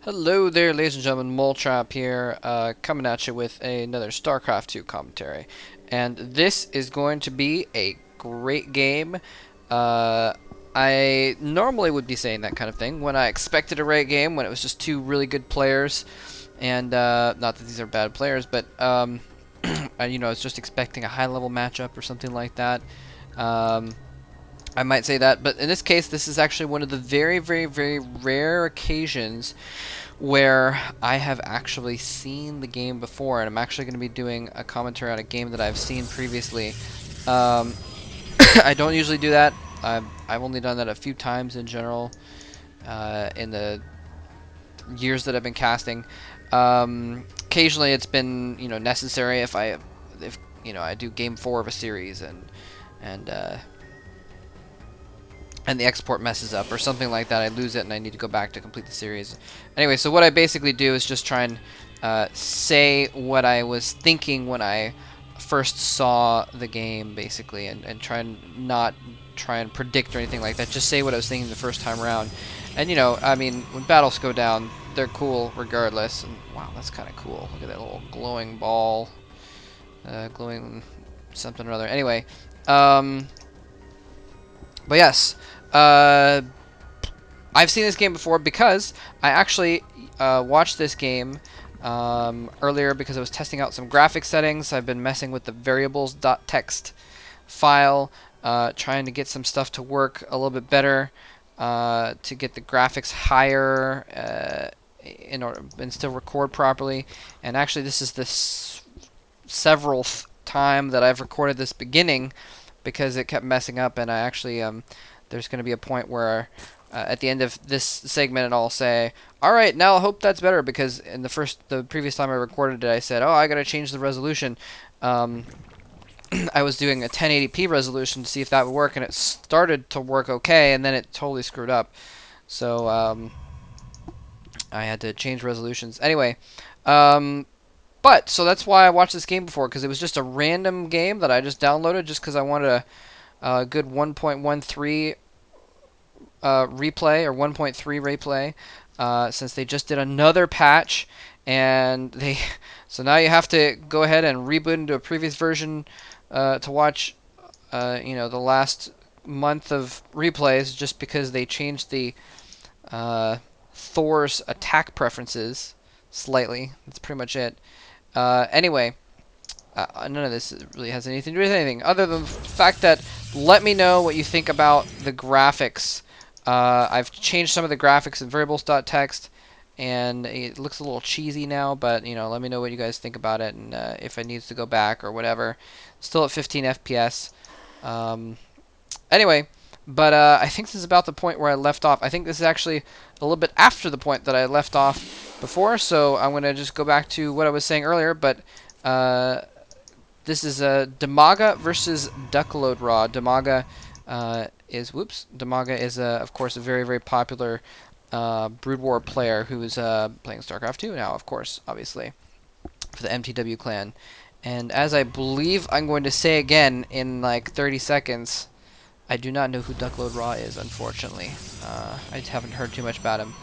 Hello there, ladies and gentlemen. Moletrap here, coming at you with another StarCraft 2 commentary. And this is going to be a great game. Uh, I normally would be saying that kind of thing when I expected a great game, when it was just two really good players. And, not that these are bad players, but, I was just expecting a high-level matchup or something like that. I might say that, but in this case, this is actually one of the very, very, very rare occasions where I have actually seen the game before, and I'm actually going to be doing a commentary on a game that I've seen previously. Um, I don't usually do that. I've only done that a few times in general in the years that I've been casting. Occasionally, it's been necessary if I do game 4 of a series and uh, and the export messes up or something like that. I lose it and I need to go back to complete the series. Anyway, so what I basically do is just try and say what I was thinking when I first saw the game, basically, and try and not try and predict or anything like that. Just say what I was thinking the first time around. And I mean, when battles go down, they're cool regardless. And wow, that's kind of cool. Look at that little glowing ball, glowing something or other. Anyway, but yes, uh, I've seen this game before because I actually watched this game earlier because I was testing out some graphic settings. I've been messing with the variables.txt file, trying to get some stuff to work a little bit better, to get the graphics higher in order and still record properly. And actually, this is the several time that I've recorded this beginning because it kept messing up, and I actually there's going to be a point where at the end of this segment and I'll say, all right, now I hope that's better, because in the previous time I recorded it, I said, oh, I got to change the resolution. I was doing a 1080p resolution to see if that would work, and it started to work okay, and then it totally screwed up. So I had to change resolutions. Anyway, so that's why I watched this game before, because it was just a random game that I just downloaded just because I wanted a good 1.13 replay, or 1.3 replay, since they just did another patch, and so now you have to go ahead and reboot into a previous version to watch the last month of replays, just because they changed the Thor's attack preferences slightly. That's pretty much it. Anyway, none of this really has anything to do with anything other than the fact that let me know what you think about the graphics. I've changed some of the graphics in variables.txt, and it looks a little cheesy now, but let me know what you guys think about it, and if it needs to go back or whatever. Still at 15 FPS. Anyway, but I think this is about the point where I left off. I think this is actually a little bit after the point that I left off before, so I'm going to just go back to what I was saying earlier, but this is DIMAGA versus DuckloadRa. DIMAGA is of course a very, very popular Brood War player who is playing Starcraft 2 now, of course, obviously, for the mTW clan. And as I believe I'm going to say again in like 30 seconds, I do not know who DuckloadRa is, unfortunately. I haven't heard too much about him.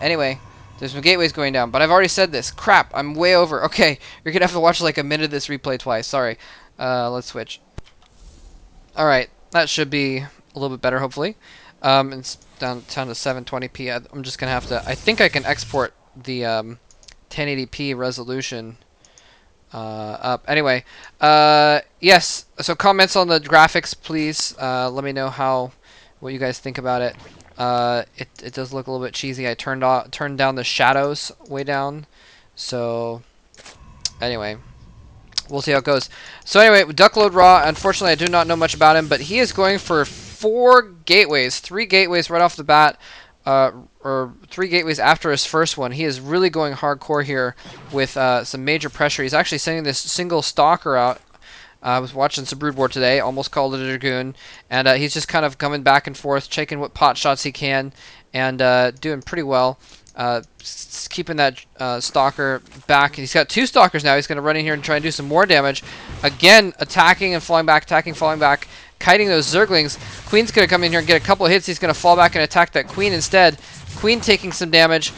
Anyway, there's some gateways going down, but I've already said this. Crap, I'm way over. Okay, you're going to have to watch like a minute of this replay twice. Sorry. Let's switch. Alright, that should be a little bit better, hopefully. It's down to 720p. I'm just going to have to... I think I can export the 1080p resolution up. Anyway, yes, so comments on the graphics, please. Let me know what you guys think about it. It does look a little bit cheesy. I turned down the shadows way down. So anyway, we'll see how it goes. So anyway, DuckloadRa, unfortunately I do not know much about him, but he is going for 4 gateways, 3 gateways right off the bat, or 3 gateways after his first one. He is really going hardcore here with some major pressure. He's actually sending this single stalker out. I was watching some Brood War today, almost called it a Dragoon, and he's just kind of coming back and forth, checking what pot shots he can, and doing pretty well. Keeping that stalker back. He's got 2 stalkers now. He's going to run in here and try and do some more damage. Again, attacking and falling back, attacking, falling back, kiting those Zerglings. Queen's going to come in here and get a couple of hits. He's going to fall back and attack that Queen instead. Queen taking some damage.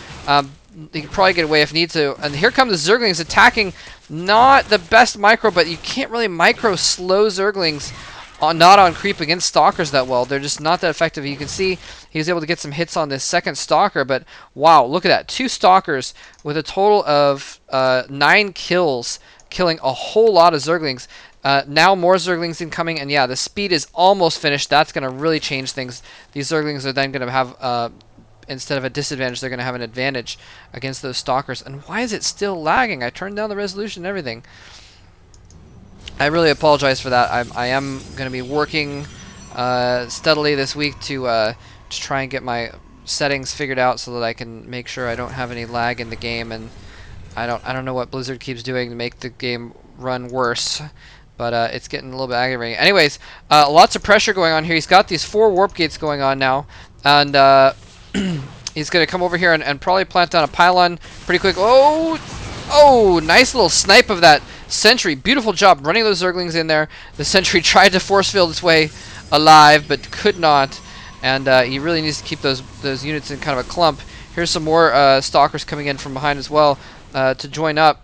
He can probably get away if need to. And here come the Zerglings attacking. Not the best micro, but you can't really micro slow Zerglings not on creep against Stalkers that well. They're just not that effective. You can see he was able to get some hits on this second Stalker, but wow, look at that. 2 Stalkers with a total of 9 kills, killing a whole lot of Zerglings. Now more Zerglings incoming, and yeah, the speed is almost finished. That's going to really change things. These Zerglings are then going to have, instead of a disadvantage, they're going to have an advantage against those Stalkers. And why is it still lagging? I turned down the resolution and everything. I really apologize for that. I am going to be working steadily this week to try and get my settings figured out so that I can make sure I don't have any lag in the game. And I don't know what Blizzard keeps doing to make the game run worse, but it's getting a little bit aggravating. Anyways, lots of pressure going on here. He's got these 4 warp gates going on now, and he's going to come over here and probably plant down a pylon pretty quick. Oh, nice little snipe of that Sentry. Beautiful job running those Zerglings in there. The Sentry tried to force field its way alive, but could not, and he really needs to keep those units in kind of a clump. Here's some more Stalkers coming in from behind as well to join up.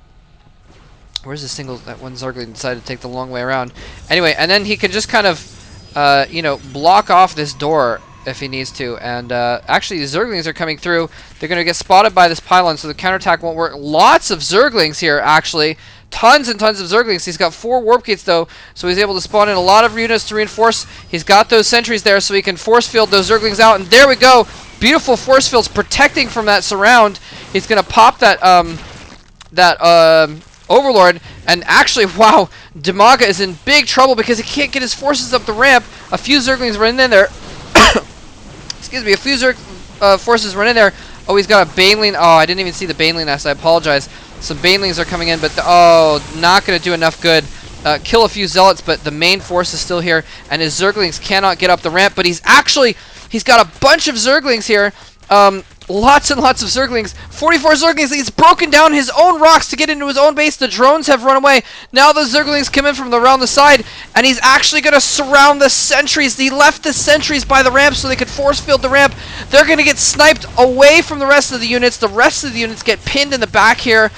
Where's the single? That one Zergling decided to take the long way around. Anyway, and then he can just kind of, you know, block off this door if he needs to. And actually, the Zerglings are coming through. They're going to get spotted by this pylon, so the counterattack won't work. Lots of Zerglings here, actually. Tons and tons of Zerglings. He's got 4 warp gates, though, so he's able to spawn in a lot of units to reinforce. He's got those sentries there, so he can force field those Zerglings out. And there we go. Beautiful force fields protecting from that surround. He's going to pop that Overlord, and actually, wow, DIMAGA is in big trouble because he can't get his forces up the ramp. A few Zerglings run in there. Excuse me, a few Zerg forces run in there. Oh, he's got a Baneling. Oh, I didn't even see the Baneling nest. I apologize. Some Banelings are coming in, but not going to do enough good. Kill a few Zealots, but the main force is still here, and his Zerglings cannot get up the ramp. But he's got a bunch of Zerglings here. Lots and lots of Zerglings. 44 Zerglings. He's broken down his own rocks to get into his own base. The drones have run away. Now the Zerglings come in from around the side, and he's actually going to surround the sentries. He left the sentries by the ramp so they could force field the ramp. They're going to get sniped away from the rest of the units. The rest of the units get pinned in the back here.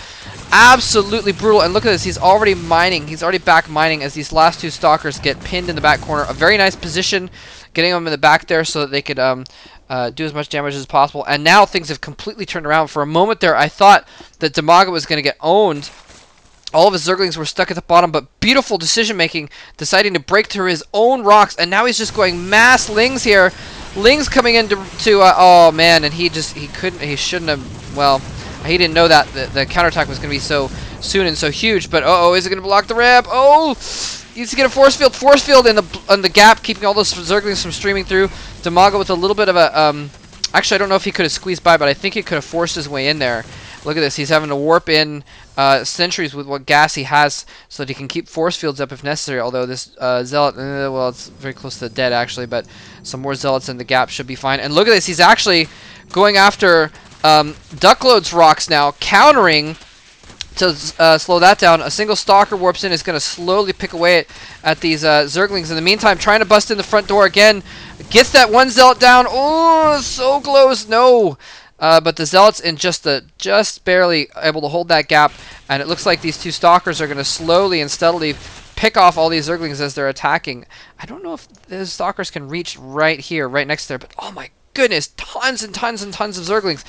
Absolutely brutal. And look at this. He's already mining. He's already back mining as these last 2 Stalkers get pinned in the back corner. A very nice position, getting them in the back there so that they could do as much damage as possible. And now things have completely turned around. For a moment there, I thought that DIMAGA was going to get owned. All of his Zerglings were stuck at the bottom, but beautiful decision-making, deciding to break through his own rocks. And now he's just going mass Lings here. Lings coming in to oh man, and he shouldn't have, well, he didn't know that the counterattack was going to be so soon and so huge. But is it going to block the ramp? Oh, he needs to get a force field in the gap, keeping all those Zerglings from streaming through. DIMAGA with a little bit of a actually, I don't know if he could have squeezed by, but I think he could have forced his way in there. Look at this. He's having to warp in sentries with what gas he has so that he can keep force fields up if necessary. Although this Zealot, well, it's very close to the dead, actually, but some more Zealots in the gap should be fine. And look at this. He's actually going after Duckload's rocks now, countering to slow that down. A single Stalker warps in, is going to slowly pick away at these Zerglings. In the meantime, trying to bust in the front door again. Gets that one Zealot down. Oh, so close. No. But the Zealots in just barely able to hold that gap. And it looks like these 2 Stalkers are going to slowly and steadily pick off all these Zerglings as they're attacking. I don't know if those Stalkers can reach right here, right next to there. But oh my goodness, tons and tons and tons of Zerglings.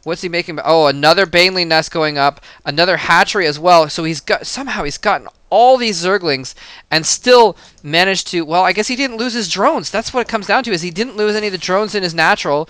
What's he making? Oh, another Baneling nest going up. Another hatchery as well. So somehow he's gotten all these Zerglings and still managed to, well, I guess he didn't lose his drones. That's what it comes down to, is he didn't lose any of the drones in his natural.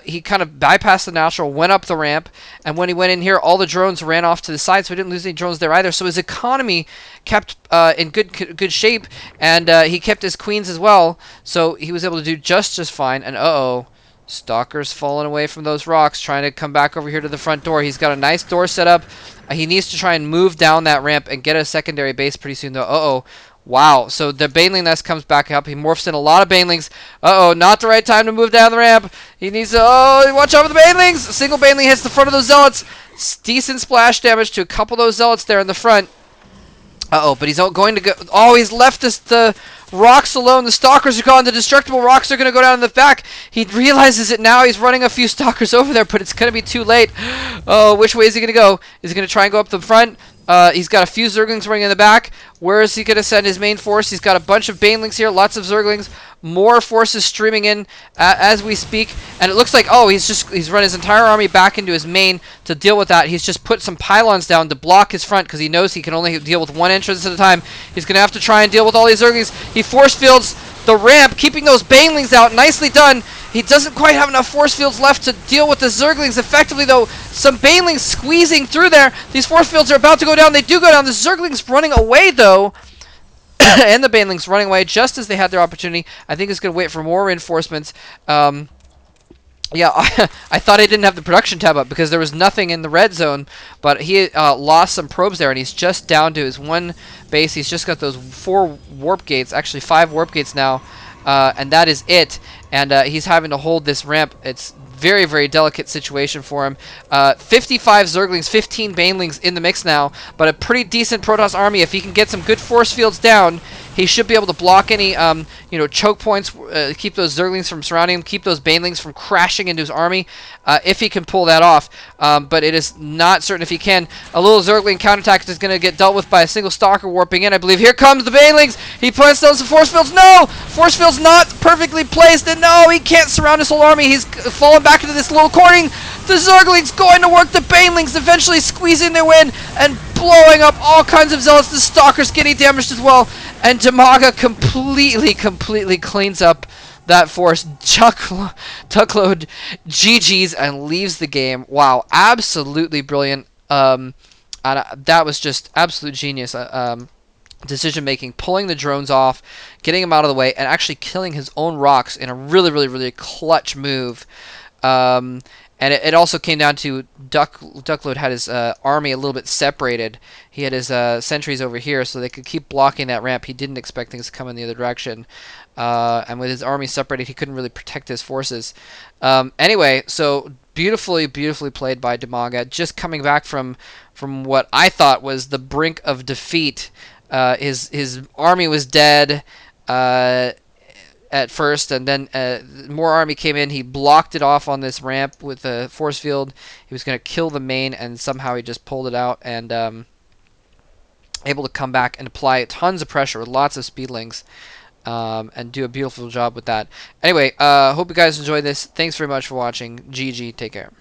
He kind of bypassed the natural, went up the ramp, and when he went in here, all the drones ran off to the side, so he didn't lose any drones there either. So his economy kept in good shape, and he kept his queens as well, so he was able to do just fine. And Stalker's falling away from those rocks, trying to come back over here to the front door. He's got a nice door set up. He needs to try and move down that ramp and get a secondary base pretty soon, though. Wow. So the Baneling nest comes back up. He morphs in a lot of Banelings. Not the right time to move down the ramp. He needs to, watch out for the Banelings. A single Baneling hits the front of those Zealots. Decent splash damage to a couple of those Zealots there in the front. But he's going to go. Oh, he's left the Rocks alone. The Stalkers are gone. The destructible rocks are going to go down in the back. He realizes it now. He's running a few Stalkers over there, but it's going to be too late. Oh, which way is he going to go? Is he going to try and go up the front? He's got a few Zerglings running in the back. Where is he going to send his main force? He's got a bunch of Banelings here, lots of Zerglings, more forces streaming in as we speak. And it looks like, oh, he's run his entire army back into his main to deal with that. He's just put some pylons down to block his front because he knows he can only deal with one entrance at a time. He's going to have to try and deal with all these Zerglings. He force fields the ramp, keeping those Banelings out. Nicely done. He doesn't quite have enough force fields left to deal with the Zerglings effectively, though. Some Banelings squeezing through there. These force fields are about to go down. They do go down. The Zerglings running away, though. And the Banelings running away just as they had their opportunity. I think it's going to wait for more reinforcements. Yeah, I thought I didn't have the production tab up because there was nothing in the red zone, but he lost some probes there, and he's just down to his one base. He's just got those 4 warp gates, actually 5 warp gates now, and that is it. And he's having to hold this ramp. It's very, very delicate situation for him. 55 Zerglings, 15 Banelings in the mix now, but a pretty decent Protoss army. If he can get some good force fields down, he should be able to block any, choke points, keep those Zerglings from surrounding him, keep those Banelings from crashing into his army, if he can pull that off. But it is not certain if he can. A little Zergling counterattack is going to get dealt with by a single Stalker warping in, I believe. Here comes the Banelings. He plants those force fields. No! Force fields not perfectly placed, and no, he can't surround his whole army. He's fallen back into this little cornering. The Zerglings going to work the Banelings, eventually squeezing their way in and blowing up all kinds of zealots. The Stalkers getting damaged as well. And DIMAGA completely cleans up that force. Duckload GG's and leaves the game. Wow, absolutely brilliant. That was just absolute genius. Decision making, pulling the drones off, getting him out of the way, and actually killing his own rocks in a really clutch move. And it also came down to Duckload had his army a little bit separated. He had his sentries over here so they could keep blocking that ramp. He didn't expect things to come in the other direction. And with his army separated, he couldn't really protect his forces. Anyway, so beautifully played by DIMAGA. Just coming back from what I thought was the brink of defeat. His army was dead. At first, and then more army came in. He blocked it off on this ramp with a force field. He was going to kill the main, and somehow he just pulled it out and able to come back and apply tons of pressure with lots of speedlings and do a beautiful job with that. Anyway, hope you guys enjoyed this. Thanks very much for watching. GG. Take care.